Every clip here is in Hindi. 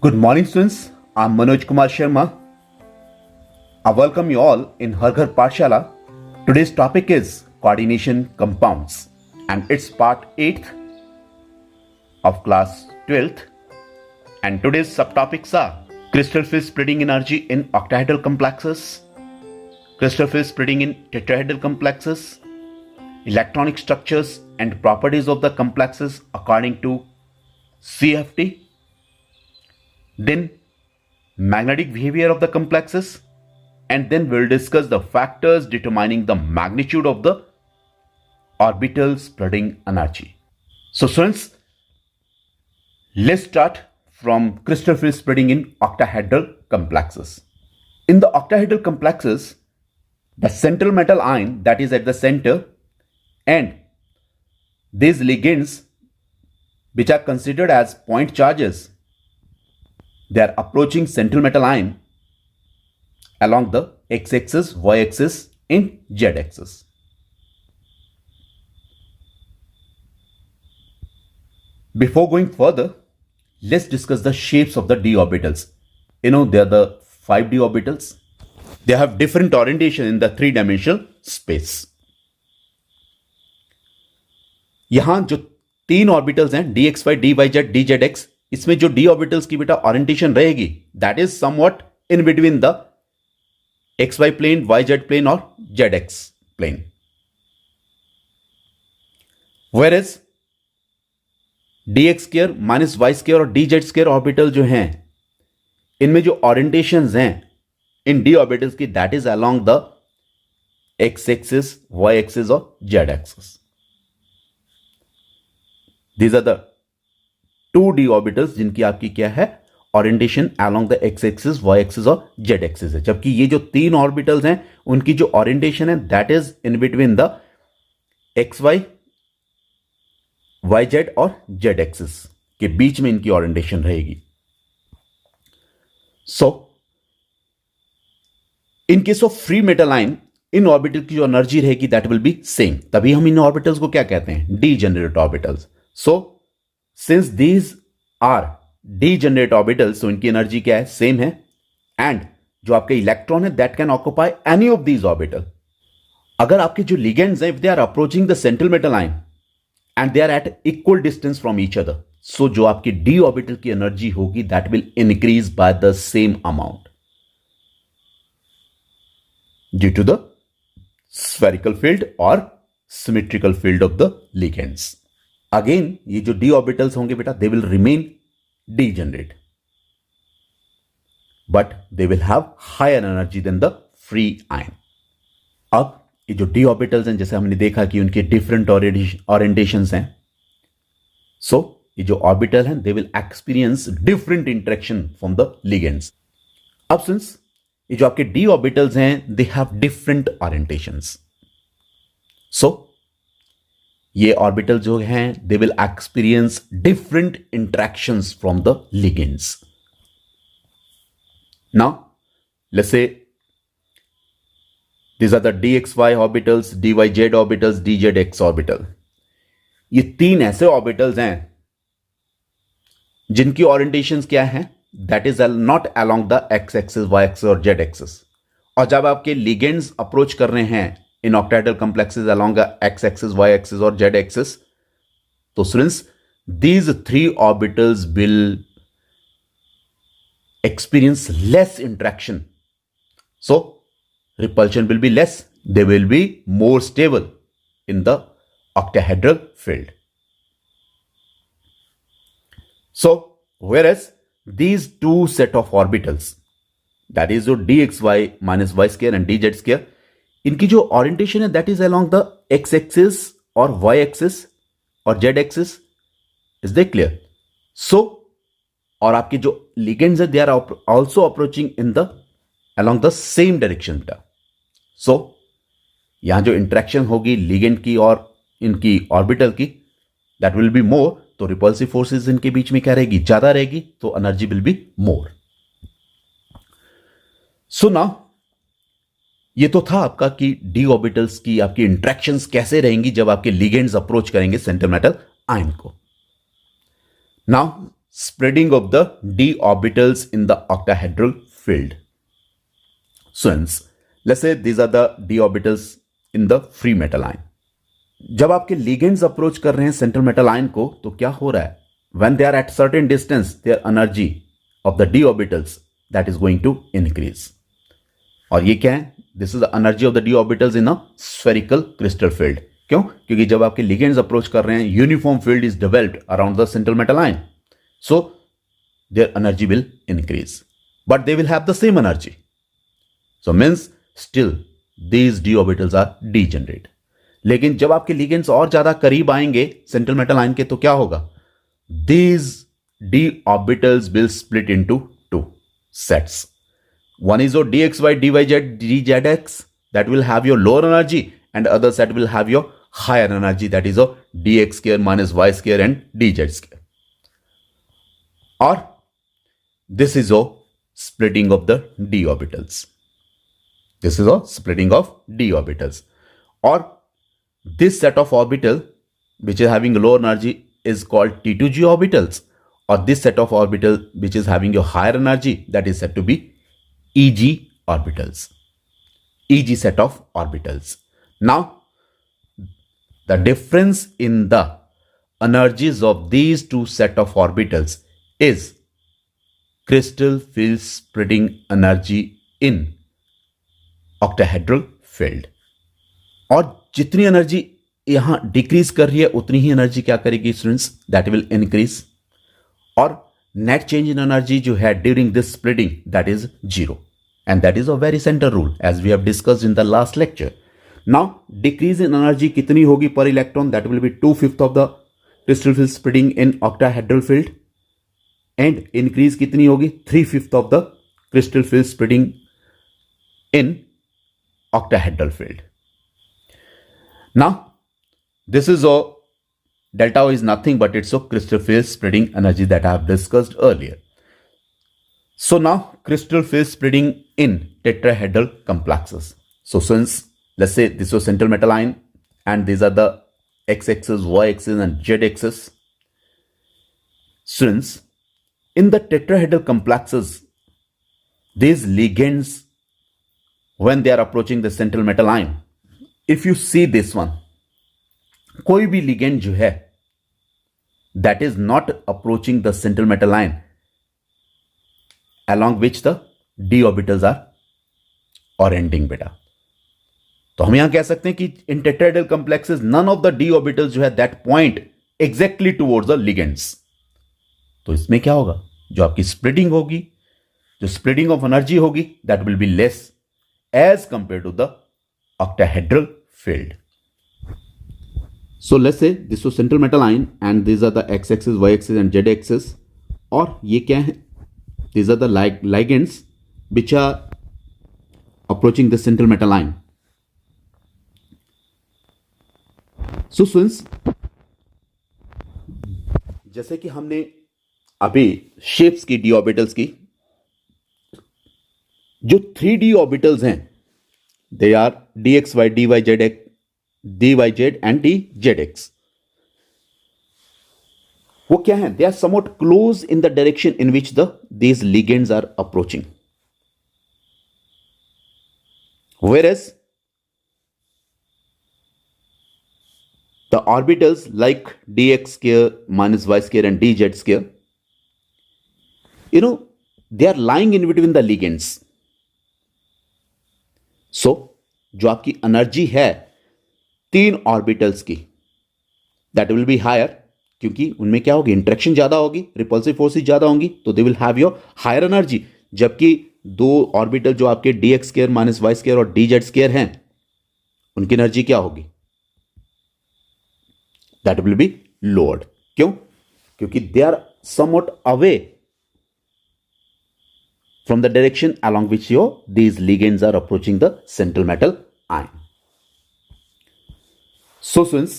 Good morning, students. I'm Manoj Kumar Sharma. I welcome you all in Har Ghar Pathshala. Today's topic is coordination compounds, and it's part 8th of class 12th. And today's subtopics are crystal field spreading energy in octahedral complexes, crystal field spreading in tetrahedral complexes, electronic structures and properties of the complexes according to CFT, then magnetic behavior of the complexes, and then we'll discuss the factors determining the magnitude of the orbital spreading energy. So students, let's start from crystal field spreading in octahedral complexes. In the octahedral complexes, the central metal ion that is at the center and these ligands which are considered as point charges, they are approaching central metal ion along the x-axis, y-axis and z-axis. Before going further, let's discuss the shapes of the d orbitals. They are the 5d orbitals. They have different orientation in the three-dimensional space. यहाँ जो तीन ऑर्बिटल्स हैं dxy, dyz, dzx, इसमें जो d ऑर्बिटल्स की बेटा ओरिएंटेशन रहेगी that is somewhat in between the xy plane, yz plane और zx plane. Whereas dx square minus y square और dz स्क्वायर ऑर्बिटल जो हैं इनमें जो ओरिएंटेशंस हैं इन d ऑर्बिटल्स की that is along the x axis, y axis और z axis. These are the 2d orbitals जिनकी आपकी क्या है orientation along the x axis, y axis और z axis है. जबकि ये जो तीन ऑर्बिटल्स हैं उनकी जो ओरिएंटेशन है that is in between the xy, yz और z एक्सिस के बीच में इनकी ओरिएंटेशन रहेगी. So in case of free metal ion in orbital की जो एनर्जी रहेगी दैट विल बी सेम. तभी हम इन ऑर्बिटल्स को क्या कहते हैं, degenerate orbitals. So, since these are degenerate orbitals, so इनकी एनर्जी क्या है, सेम है. एंड जो आपके इलेक्ट्रॉन है that can occupy any of these orbital. अगर आपके जो लिगेंड्स हैं if they are approaching the central metal ion and they are at equal distance from each other, so जो आपकी डी ऑर्बिटल की एनर्जी होगी that will increase by the same amount due to the spherical field और symmetrical field of the ligands. Again ये जो डी ऑर्बिटल्स होंगे बेटा they will remain degenerate but they will have higher energy than the free ion. अब ये जो डी ऑर्बिटल्स हैं जैसे हमने देखा कि उनके डिफरेंट ओरिएंटेशंस हैं. सो ये जो ऑर्बिटल हैं they will experience different interaction from the ligands. अब सिंस ये जो आपके डी ऑर्बिटल्स हैं दे हैव डिफरेंट ओरिएंटेशंस, सो ये ऑर्बिटल जो हैं they will experience different interactions from the ligands. Now let's से these are the dxy orbitals, dyz orbitals, dzx orbital. ये तीन ऐसे ऑर्बिटल्स हैं जिनकी ओरिएंटेशंस क्या है, that is not along the x axis, y axis और जेड एक्सिस. और जब आपके लिगेंड्स अप्रोच कर रहे हैं in octahedral complexes along the x-axis, y-axis or z-axis, so students, these three orbitals will experience less interaction. So repulsion will be less. They will be more stable in the octahedral field. So whereas these two set of orbitals, that is your dxy minus y square and dz square, इनकी जो ओरिएंटेशन है that is along the x axis और वाई एक्सिस और z axis. Is they clear? So और आपके जो लिगेंड्स है they are also approaching in the along the same direction. So यहां जो इंटरेक्शन होगी लिगेंड की और इनकी ऑर्बिटल की दैट विल बी मोर. तो रिपल्सिव फोर्सेस इनके बीच में क्या रहेगी, ज्यादा रहेगी, तो energy will be more. So now ये तो था आपका कि डी ऑर्बिटल्स की आपकी इंट्रैक्शंस कैसे रहेंगी जब आपके लिगेंड्स अप्रोच करेंगे सेंटर मेटल आयन को. Now spreading of the d orbitals in the octahedral field. So hence, let's say these are the d orbitals in the free metal ion. जब आपके लिगेंड्स अप्रोच कर रहे हैं सेंट्रल मेटल आयन को तो क्या हो रहा है, when they are at certain distance their energy of the d orbitals that is going to increase. और ये क्या है, this is the energy of the d orbitals in a spherical crystal field. क्यों? क्योंकि जब आपके लिगेंड्स अप्रोच कर रहे हैं uniform field is developed around the central metal ion, so their energy will increase but they will have the same energy. So means still these d orbitals are degenerate. लेकिन जब आपके लिगेंड्स और ज्यादा करीब आएंगे सेंट्रल मेटल आयन के तो क्या होगा, these d orbitals will split into two sets. One is your dxy dyz dzx that will have your lower energy and other set will have your higher energy that is your dx square minus y square and dz square. Or this is your splitting of the d orbitals. This is a splitting of d orbitals. Or this set of orbital which is having lower energy is called T2g orbitals, or this set of orbital which is having your higher energy that is said to be EG orbitals, EG set of orbitals. Now, the difference in the energies of these two set of orbitals is crystal field spreading energy in octahedral field. और जितनी एनर्जी यहां डिक्रीज कर रही है उतनी ही एनर्जी क्या करेगी स्टूडेंट्स, दैट विल इंक्रीज. और नेट चेंज इन एनर्जी जो है during this splitting that is zero. And that is a very central rule as we have discussed in the last lecture. Now, decrease in energy कितनी होगी per electron, that will be 2/5 of the crystal field spreading in octahedral field, and increase कितनी होगी 3/5 of the crystal field spreading in octahedral field. Now, this is a delta O is nothing but it's a crystal field spreading energy that I have discussed earlier. So now crystal field spreading in tetrahedral complexes. So since let's say this was central metal ion and these are the x-axis, y-axis and z-axis. Since in the tetrahedral complexes these ligands when they are approaching the central metal ion, if you see this one, कोई भी ligand जो है that is not approaching the central metal ion along which the d orbitals are or ending beta. तो हम यहां कह सकते हैं कि in tetrahedral complexes none of the d orbitals जो है that point exactly towards the ligands. तो इसमें क्या होगा, जो आपकी splitting होगी, जो splitting of energy होगी that will be less as compared to the octahedral field. So let's say this was central metal ion and these are the x-axis, y-axis and z-axis. और ये क्या है, these are the ligands which are approaching the central metal ion. So since जैसे कि हमने अभी शेप्स की डी ऑर्बिटल्स की, जो 3D ऑर्बिटल्स हैं they are dxy dyz and dzx. वो क्या है, they are somewhat close in the direction in which these ligands are approaching. Whereas the orbitals like dx square minus y square and dz square, they are lying in between the ligands. So जो आपकी एनर्जी है 3 ऑर्बिटल्स की दैट विल बी हायर, क्योंकि उनमें क्या होगी, इंटरेक्शन ज्यादा होगी, रिपल्सिव फोर्सेस ज्यादा होंगी, तो they will have your higher energy. जबकि 2 ऑर्बिटल जो आपके dx square minus y square और dz स्क्वायर हैं उनकी एनर्जी क्या होगी, दैट विल बी लोअर्ड. क्यों? क्योंकि they are somewhat away from the direction along which these ligands are approaching the central metal ion. So since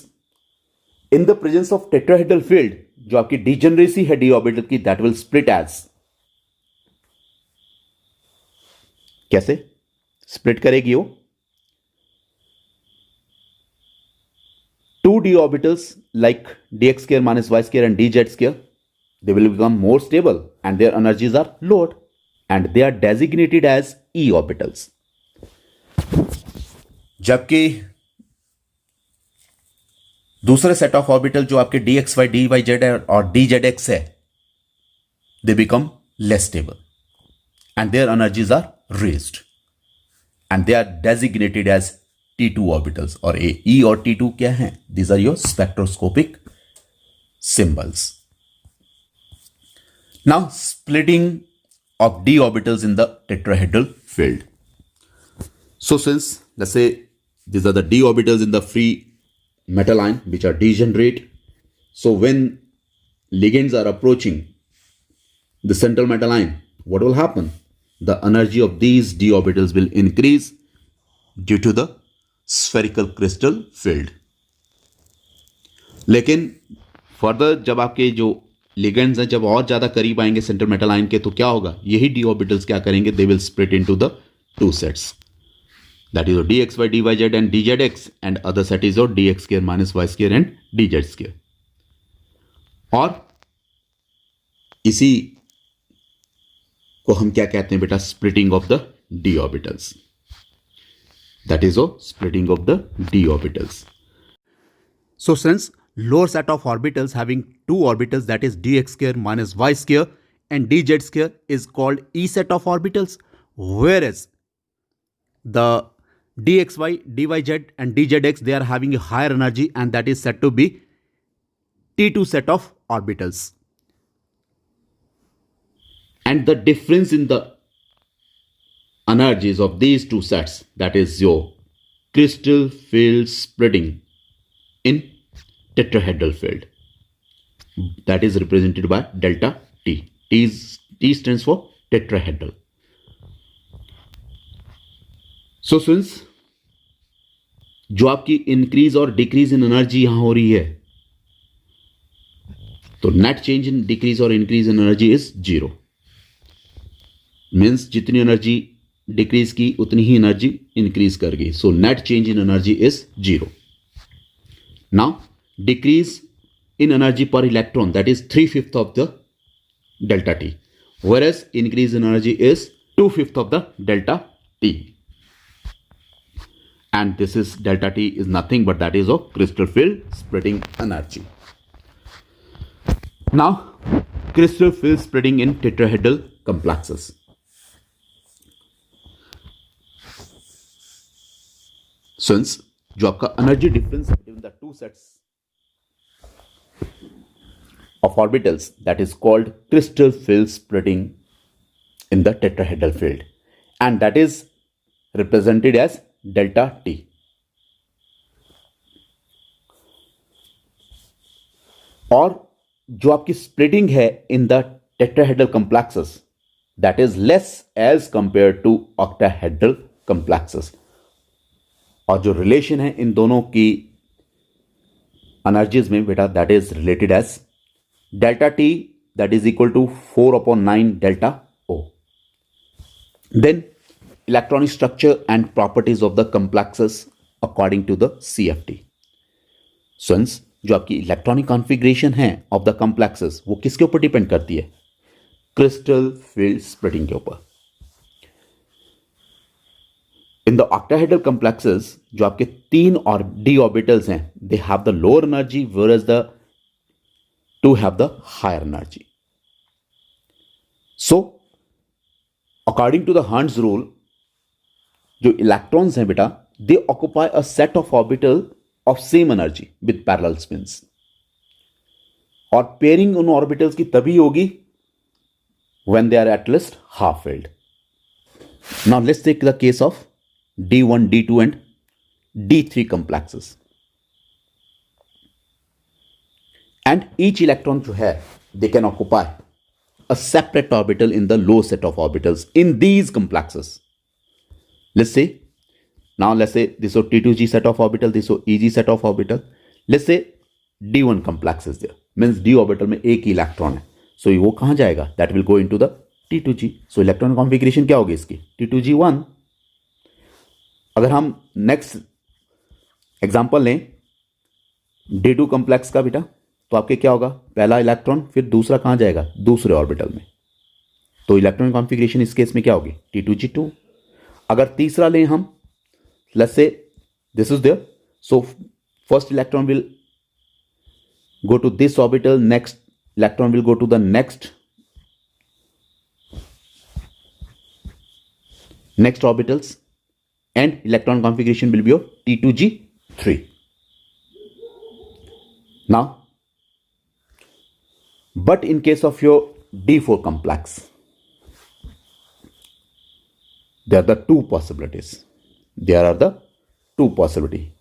in the presence of tetrahedral field जो आपकी degeneracy है d orbital की, that will split as, कैसे split करेगी वो, 2 d orbitals like dx square minus y square and dz square they will become more stable and their energies are lowered and they are designated as e orbitals. जबकि दूसरे सेट ऑफ ऑर्बिटल जो आपके dxy, dyz और dzx है, they become less stable and their energies are raised and they are designated as T2 orbitals. और E और T2 क्या हैं? These are your spectroscopic symbols. Now splitting of d orbitals in the tetrahedral field. So since let's say these are the d orbitals in the free metal ion which are degenerate, so when ligands are approaching the central metal ion, what will happen? The energy of these d orbitals will increase due to the spherical crystal field. लेकिन फर्दर जब आपके जो लिगेंड्स हैं जब और ज्यादा करीब आएंगे सेंट्रल मेटल आयन के, तो क्या होगा? यही डी ऑर्बिटल्स क्या करेंगे? They will split into the two sets, that is your dxy, dyz and dzx, and other set is your dx square minus y square and dz square. और इसी को हम क्या कहते हैं बेटा? Splitting of the d orbitals. That is your splitting of the d orbitals. So since lower set of orbitals having two orbitals, that is dx square minus y square and dz square, is called E set of orbitals, whereas the dxy, dyz and dzx, they are having a higher energy and that is said to be T2 set of orbitals. And the difference in the energies of these two sets, that is your crystal field splitting in tetrahedral field, that is represented by delta T. T stands for tetrahedral. So since जो आपकी इंक्रीज और डिक्रीज इन एनर्जी यहां हो रही है, तो नेट चेंज इन डिक्रीज और increase in energy is zero. Means जितनी एनर्जी डिक्रीज की उतनी ही एनर्जी इंक्रीज कर गई. So net change in energy is zero. Now decrease in energy per electron, that is 3/5 of the delta T, whereas increase in energy is 2/5 of the delta T, and this is delta T is nothing but that is of crystal field splitting energy. Now crystal field splitting in tetrahedral complexes. Since जो आपका energy difference between the two sets of orbitals, that is called crystal field splitting in the tetrahedral field, and that is represented as delta T. और जो आपकी स्प्लिटिंग है in the tetrahedral complexes, that is less as compare to octahedral complexes. और जो रिलेशन है इन दोनों की एनर्जीज में बेटा, that is related as delta T, that is equal to 4/9 delta O. Then electronic structure and properties of the complexes according to the CFT. Since जो आपकी इलेक्ट्रॉनिक कॉन्फ़िगरेशन है ऑफ द कॉम्प्लेक्सेस, वो किसके ऊपर डिपेंड करती है? क्रिस्टल फील्ड स्प्लिटिंग के ऊपर. इन द ऑक्टाहेड्रल कॉम्प्लेक्सेस जो आपके 3 और d ऑर्बिटल्स हैं, they have the lower energy whereas the 2 have the higher energy. So according to the Hund's rule, जो इलेक्ट्रॉन्स हैं बेटा, they occupy a set of orbital of same energy with parallel spins. और पेयरिंग उन ऑर्बिटल्स की तभी होगी when they are at least half filled. Now let's take the case of D1, D2 and D3 complexes. And each electron जो है, they can occupy a separate orbital in the low set of orbitals in these complexes. Let's say this is T2g set of orbital, this is EG set of orbital. Let's say D1 complex is there, means D orbital में एक ही इलेक्ट्रॉन है. So वो कहाँ जाएगा? That will go into the T2g. So electron configuration क्या होगी इसकी? T2g1. अगर हम नेक्स्ट एग्जांपल लें D2 कॉम्प्लेक्स का बेटा, तो आपके क्या होगा, पहला इलेक्ट्रॉन फिर दूसरा कहाँ जाएगा, दूसरे ऑर्बिटल में। तो इलेक्ट्रॉन कॉन्फ़िगरेशन इस केस में क्या होगी, T2G2। अगर तीसरा लें हम, let's say this is there, so first electron will go to this orbital, next electron will go to the next orbitals, and electron configuration will be of T2G3. Now, but in case of your D4 complex, there are the two possibilities.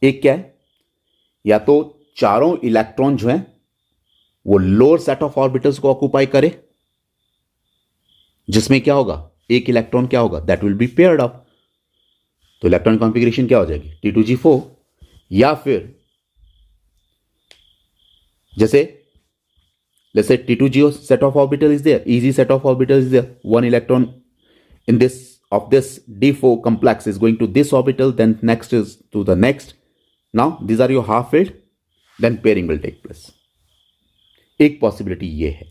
एक क्या है, या तो चारों इलेक्ट्रॉन जो हैं वो लोअर सेट ऑफ ऑर्बिटल्स को ऑक्युपाई करे, जिसमें क्या होगा, एक इलेक्ट्रॉन क्या होगा, that will B paired up, तो इलेक्ट्रॉन कॉन्फ़िगरेशन क्या हो जाएगी, T2G4। या फिर जैसे T2G set of orbital is there, easy set of orbital is there, one electron in this of this D4 complex is going to this orbital, then next is to the next. Now these are your half filled, then pairing will take place. एक पॉसिबिलिटी ये है,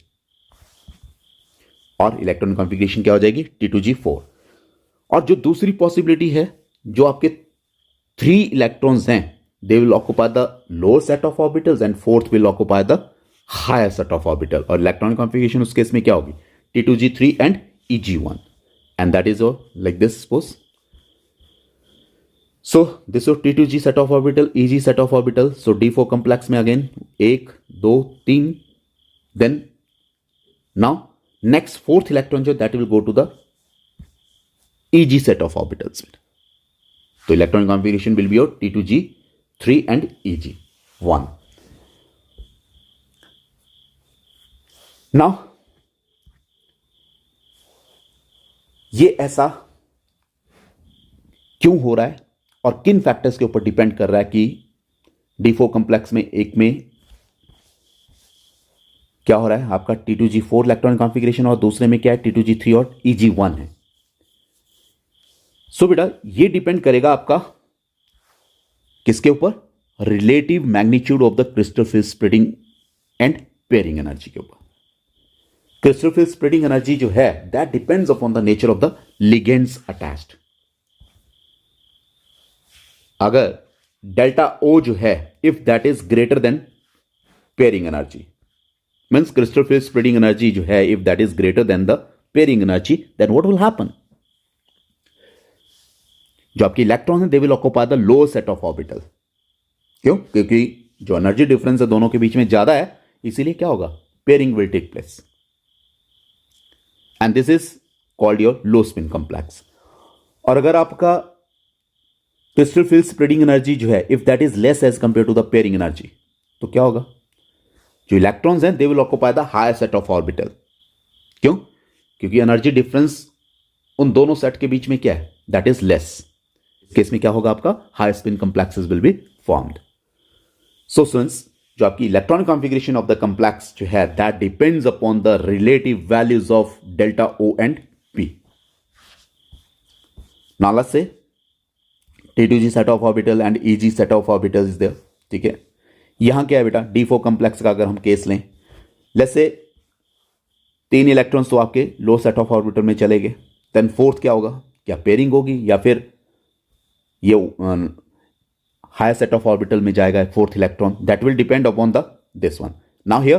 और इलेक्ट्रॉन कॉन्फ़िगरेशन क्या हो जाएगी, T2G4। और जो दूसरी पॉसिबिलिटी है, जो आपके 3 इलेक्ट्रॉन्स हैं, they will occupy the lower set of orbitals and fourth will occupy the higher set of orbital, और इलेक्ट्रॉन कॉन्फ़िगरेशन उस केस में क्या होगी, T2G3 and EG1, and that is like this suppose. So this is T2G set of orbital, EG set of orbital. So D4 complex में again 1, 2, 3. Then now next fourth electron जो that will go to the EG set of orbitals. तो electron configuration will be your T2G3 and EG1. Now ये ऐसा क्यों हो रहा है और किन फैक्टर्स के ऊपर डिपेंड कर रहा है कि D4 कॉम्प्लेक्स में एक में क्या हो रहा है, आपका T2G4 इलेक्ट्रॉन कॉन्फ़िगरेशन, और दूसरे में क्या है, T2G3 और EG1 है। सो बेटा ये डिपेंड करेगा आपका किसके ऊपर, relative magnitude of the crystal field splitting and pairing energy के ऊपर। क्रिस्टल फिल्ड स्प्लिटिंग एनर्जी जो है that depends upon the nature of the ligands attached. अगर डेल्टा O जो है, if that is greater than pairing energy, means crystal field splitting energy जो है, if that is greater than the pairing energy, then what will happen, जो आपके इलेक्ट्रॉन है they will occupy the lower set of orbital. क्यों, क्योंकि जो एनर्जी डिफरेंस है दोनों के बीच में ज्यादा है, इसीलिए क्या होगा, pairing will take place, and this is called your low spin complex. और अगर आपका क्रिस्टल फील्ड स्प्रेडिंग एनर्जी जो है, if that is less as compare to the pairing energy, तो क्या होगा, जो इलेक्ट्रॉन्स हैं they will occupy the higher set of orbital. क्यों, क्योंकि एनर्जी डिफरेंस उन दोनों सेट के बीच में क्या है, दैट इज लेस। इस केस में क्या होगा, आपका higher spin complexes will be formed. So students, जो आपकी electron configuration of the complex जो है that depends upon the relative values of delta O and P। Now let's say T2G set of orbital and EG set of orbital is there. ठीक है, यहां क्या है बेटा, D4 कॉम्प्लेक्स का अगर हम केस लें, लेट्स से 3 इलेक्ट्रॉन्स तो आपके लो सेट ऑफ ऑर्बिटल में चले गए, देन फोर्थ क्या होगा, क्या पेयरिंग होगी या फिर ये हायर सेट ऑफ ऑर्बिटल में जाएगा fourth electron, that will depend upon the this one. Now here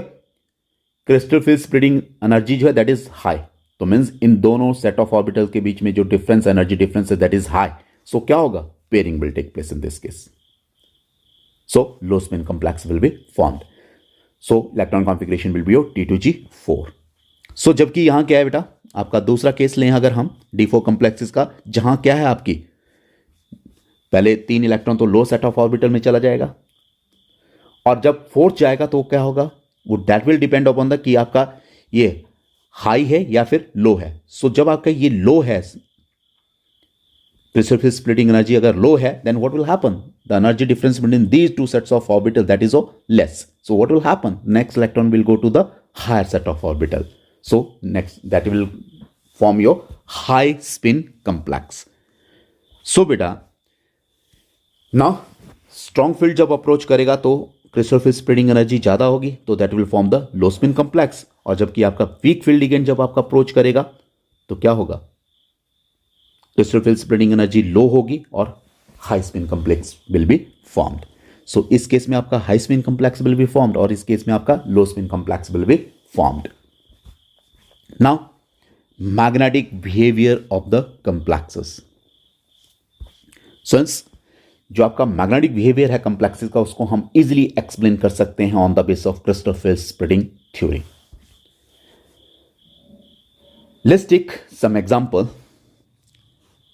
crystal field splitting energy जो है दैट इज हाई, तो मींस इन दोनों सेट ऑफ ऑर्बिटल के बीच में जो डिफरेंस, एनर्जी डिफरेंस है दैट इज हाई, सो क्या होगा, pairing will take place in this case, so low spin complex will be formed, so electron configuration will be your T2G4। so जबकि यहां क्या है बेटा, आपका दूसरा केस लें अगर हम D4 कॉम्प्लेक्सेस का, जहां क्या है आपकी पहले 3 इलेक्ट्रॉन तो लो सेट ऑफ ऑर्बिटल में चला जाएगा, और जब फोर्थ जाएगा तो क्या होगा, वो that will depend upon the कि आपका ये हाई है या फिर लो है। सो जब आपका ये लो है, crystal field splitting energy अगर लो है, then what will happen, the energy difference between these two sets of orbital that is less, so what will happen, next electron will go to the higher set of orbital, so next that will form your high spin complex। so बेटा now strong field जब अप्रोच करेगा तो क्रिस्टल फील्ड स्प्रेडिंग एनर्जी ज़्यादा होगी तो that will form the low spin complex, और जबकि आपका वीक फील्ड लिगेंड जब आपका अप्रोच करेगा तो क्या होगा, crystal field spreading energy low होगी और high spin complex will be formed. So इस केस में आपका high spin complex will be formed और इस केस में आपका low spin complex will be formed. Now magnetic behaviour of the complexes. Since जो आपका मैग्नेटिक बिहेवियर है कॉम्प्लेक्सेस का उसको हम इजीली एक्सप्लेन कर सकते हैं on the basis of crystal field spreading theory. Let's take some example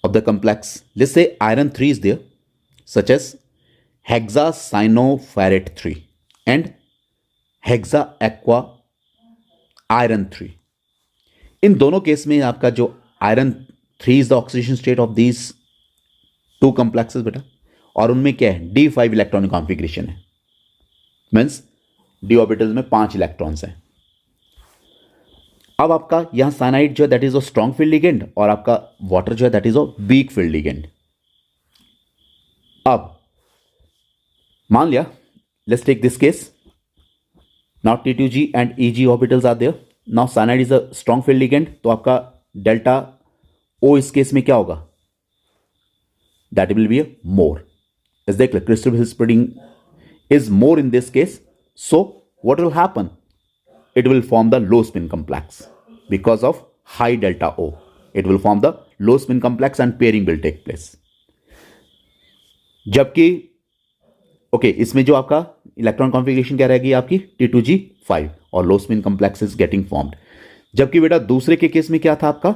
of the complex. Let's say iron 3 is there, such as hexacyanoferrate 3 and hexaaqua iron 3. इन दोनों केस में आपका जो iron 3 is the oxidation state of these two complexes बेटा, और उनमें क्या है, D5 इलेक्ट्रॉनिक कॉन्फ़िगरेशन है, मीन्स डी ऑर्बिटल्स में 5 इलेक्ट्रॉन्स हैं. अब आपका यहां साइनाइड जो है that is a strong field ligand और आपका वाटर जो है that is a weak field ligand. अब मान लिया, let's take this case, now T2G and EG orbitals are there. Now cyanide is a strong field ligand, तो आपका डेल्टा O इस केस में क्या होगा, that will be more. Is देख crystal field spreading is more in this case, so what will happen, it will form the low spin complex because of high delta O. It will form the low spin complex and pairing will take place. जबकि ओके इसमें जो आपका इलेक्ट्रॉन कॉन्फ़िगरेशन क्या रहेगी आपकी T2G5 और लो spin complex is getting formed. जबकि बेटा दूसरे के केस में क्या था आपका,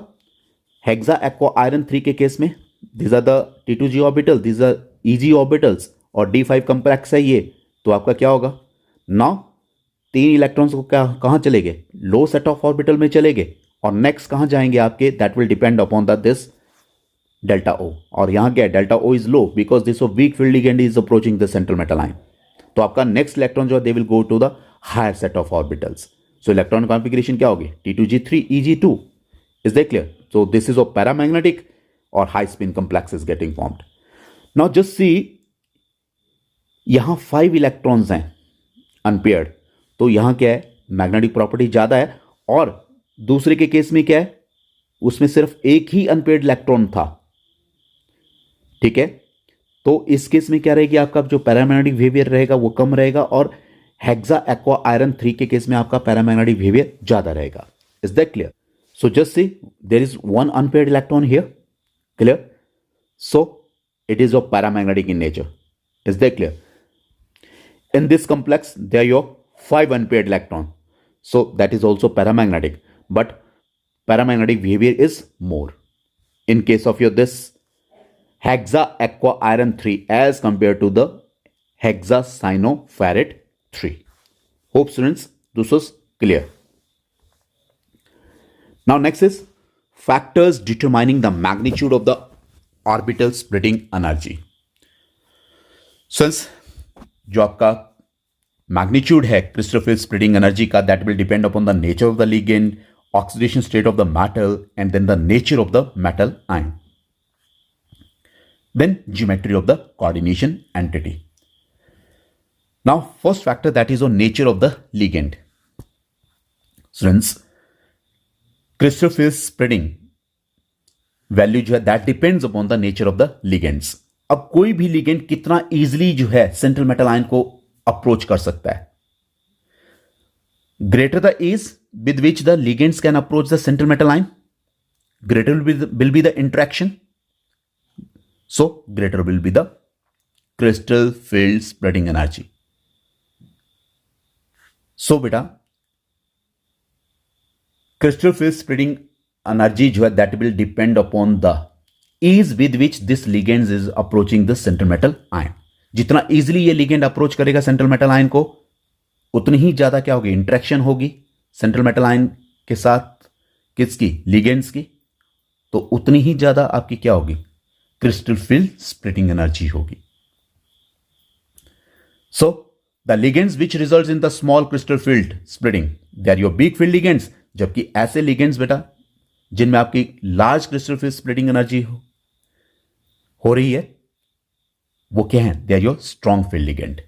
हेक्सा एक्वा आयरन 3 के केस में this are the T2G orbital, this are EG orbitals और D5 कॉम्प्लेक्स है ये, तो आपका क्या होगा, नाउ 3 इलेक्ट्रॉन्स को क्या कहां चले गए, लो सेट ऑफ ऑर्बिटल में चले गए, और नेक्स्ट कहां जाएंगे आपके, that will depend upon the this delta O. और यहां क्या है, delta O is low because this weak field ligand is approaching the central metal ion. तो आपका नेक्स्ट इलेक्ट्रॉन जो है they will go to the higher set of orbitals. So electron configuration क्या होगी, T2G3 EG2. Is that clear? So this is of paramagnetic और high spin complex is getting formed. Now just see, यहां 5 इलेक्ट्रॉन्स हैं अनपेयर्ड, तो यहां क्या है, मैग्नेटिक प्रॉपर्टी ज्यादा है, और दूसरे के केस में क्या है, उसमें सिर्फ एक ही अनपेयर्ड इलेक्ट्रॉन था. ठीक है, तो इस केस में क्या रहेगी, आपका जो पैरामैग्नेटिक बिहेवियर रहेगा वो कम रहेगा, और हेक्सा एक्वा आयरन 3 के केस में आपका पैरामैग्नेटिक बिहेवियर ज्यादा रहेगा. Is that clear? So just see, there is one unpaired electron here, clear? So it is of paramagnetic in nature. Is that clear? In this complex, there are your 5 unpaired electron. So that is also paramagnetic, but paramagnetic behavior is more. In case of your this hexa aqua iron 3 as compared to the hexacyanoferrate 3. Hope students this was clear. Now next is factors determining the magnitude of the orbital splitting energy. Since जो आपका मैग्नीट्यूड है क्रिस्टल फील्ड स्प्रेडिंग एनर्जी का, that will depend upon the nature of the ligand, oxidation state of the metal and then the nature of the metal ion, then geometry of the coordination entity. Now first factor that is on nature of the ligand. Since crystal field spreading value जो है that depends upon the nature of the ligands. अब कोई भी लिगेंड कितना इजीली जो है सेंट्रल मेटल आयन को अप्रोच कर सकता है, greater the ease with which the ligands can approach the central metal ion, greater will be the interaction, so greater will be the crystal field spreading energy. So beta crystal field spreading energy जो है that will depend upon the ease with which this ligand is approaching the central metal ion. जितना इजीली ये लिगेंड अप्रोच करेगा सेंट्रल मेटल आयन को, उतनी ही ज्यादा क्या होगी, इंटरेक्शन होगी सेंट्रल मेटल आयन के साथ, किसकी, लिगेंड्स की, तो उतनी ही ज्यादा आपकी क्या होगी, क्रिस्टल फील्ड स्प्लिटिंग एनर्जी होगी. So the ligands which results in the small crystal field splitting, they are your big field ligands. जबकि ऐसे लिगेंड्स बेटा जिनमें आपकी large crystal field splitting energy हो रही है, वो क्या है, they are your strong field ligand.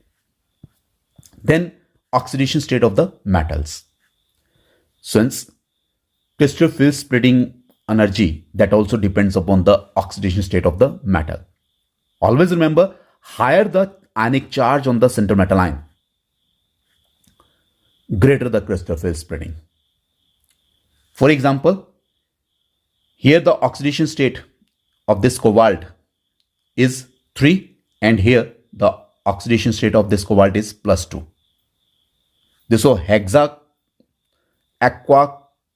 Then oxidation state of the metals. Since crystal field splitting energy, that also depends upon the oxidation state of the metal. Always remember, higher the ionic charge on the center metal ion, greater the crystal field splitting. For example, here the oxidation state of this cobalt is 3 and here the oxidation state of this cobalt is +2. This is hexa aqua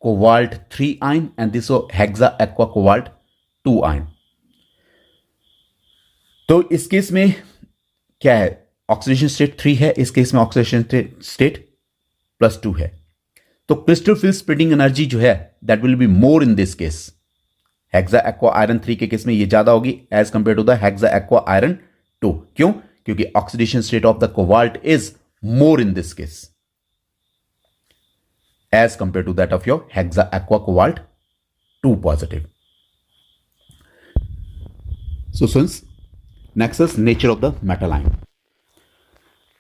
cobalt 3 ion and this is hexa aqua cobalt 2 ion. तो इस केस में क्या है, ऑक्सीडेशन स्टेट 3 है, इस केस में ऑक्सीडेशन स्टेट +2 है. तो क्रिस्टल फिल्ड स्प्लिटिंग एनर्जी जो है that will be more in this case. Hexa aqua iron 3 के केस में ये ज्यादा होगी as compare to the hexa aqua iron 2. क्यों? क्योंकि oxidation state of the cobalt is more in this case as compare to that of your hexa aqua cobalt 2 positive. So since next is nature of the metal ion.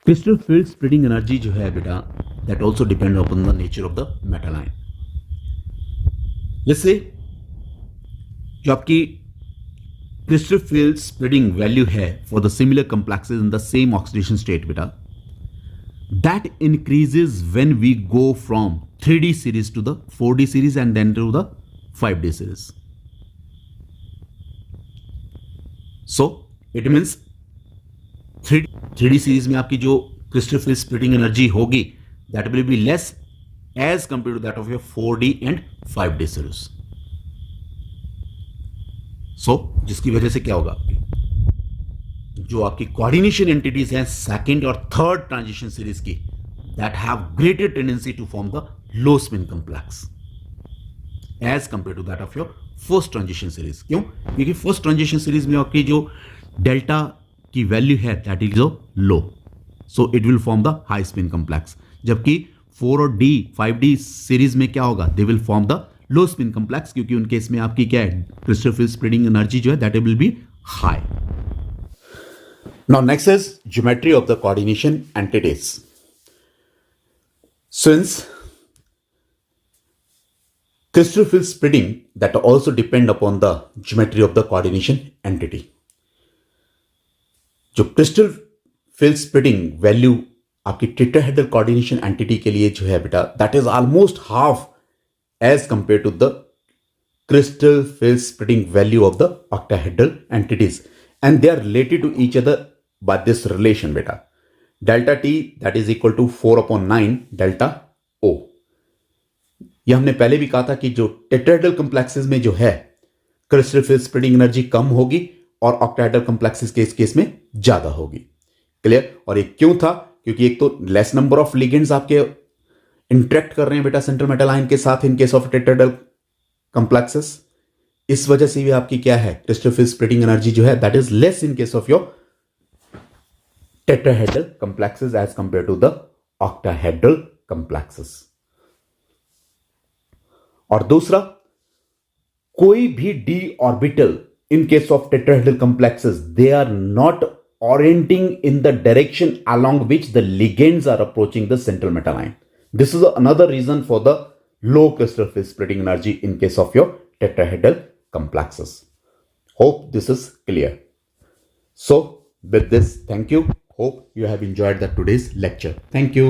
Crystal field splitting energy जो है बेटा that also depend upon the nature of the metal ion. जैसे जो आपकी क्रिस्टल फील्ड स्प्लिटिंग वैल्यू है for the similar complexes in the same oxidation state बेटा, that increases when we go from 3D series to the 4D series and then to the 5D series. So it means 3D series में आपकी जो क्रिस्टल फील्ड स्प्लिटिंग एनर्जी होगी that will be less as compare to that of your 4D and 5D series. So जिसकी वजह से क्या होगा, जो आपकी कोऑर्डिनेशन एंटिटीज हैं सेकंड और थर्ड ट्रांजिशन सीरीज की that have greater tendency to form the low spin complex as compare to that of your first transition series. क्यों? क्योंकि फर्स्ट ट्रांजिशन सीरीज में आपकी जो डेल्टा की वैल्यू है that is low, so it will form the high spin complex. जबकि 4 और 5D सीरीज में क्या होगा, they will form the low spin complex क्योंकि उनके इसमें आपकी क्या है, क्रिस्टल फील्ड स्प्लिटिंग एनर्जी जो है that will B high. Now next is geometry of the coordination entities. Since crystal field splitting that also depend upon the geometry of the coordination entity. जो crystal field splitting value आपकी tetrahedral coordination entity के लिए जो है बेटा that is almost half as compared to the crystal field splitting value of the octahedral entities and they are related to each other by this relation बेटा. Delta T that is equal to 4/9 delta O. यह हमने पहले भी कहा था कि जो टेट्राहेड्रल कॉम्प्लेक्सेस में जो है क्रिस्टल फील्ड स्प्लिटिंग एनर्जी कम होगी और ऑक्टाहेड्रल कॉम्प्लेक्सेस के इस केस में ज्यादा होगी. क्लियर? और ये क्यों था? क्योंकि एक तो लेस नंबर ऑफ लिगेंड्स आपके इंटरेक्ट कर रहे हैं बेटा सेंट्रल मेटल आयन के साथ इन केस ऑफ टेट्राहेड्रल कॉम्प्लेक्सेस. इस वजह से भी आपकी क्या है, क्रिस्टल फील्ड स्प्लिटिंग एनर्जी जो है that is less in case of your tetrahedral complexes as compare to the octahedral complexes. और दूसरा, कोई भी d orbital in case of tetrahedral complexes they are not orienting in the direction along which the ligands are approaching the central metal ion. This is another reason for the low crystal field splitting energy in case of your tetrahedral complexes. Hope this is clear. So with this, thank you. Hope you have enjoyed the today's lecture. Thank you.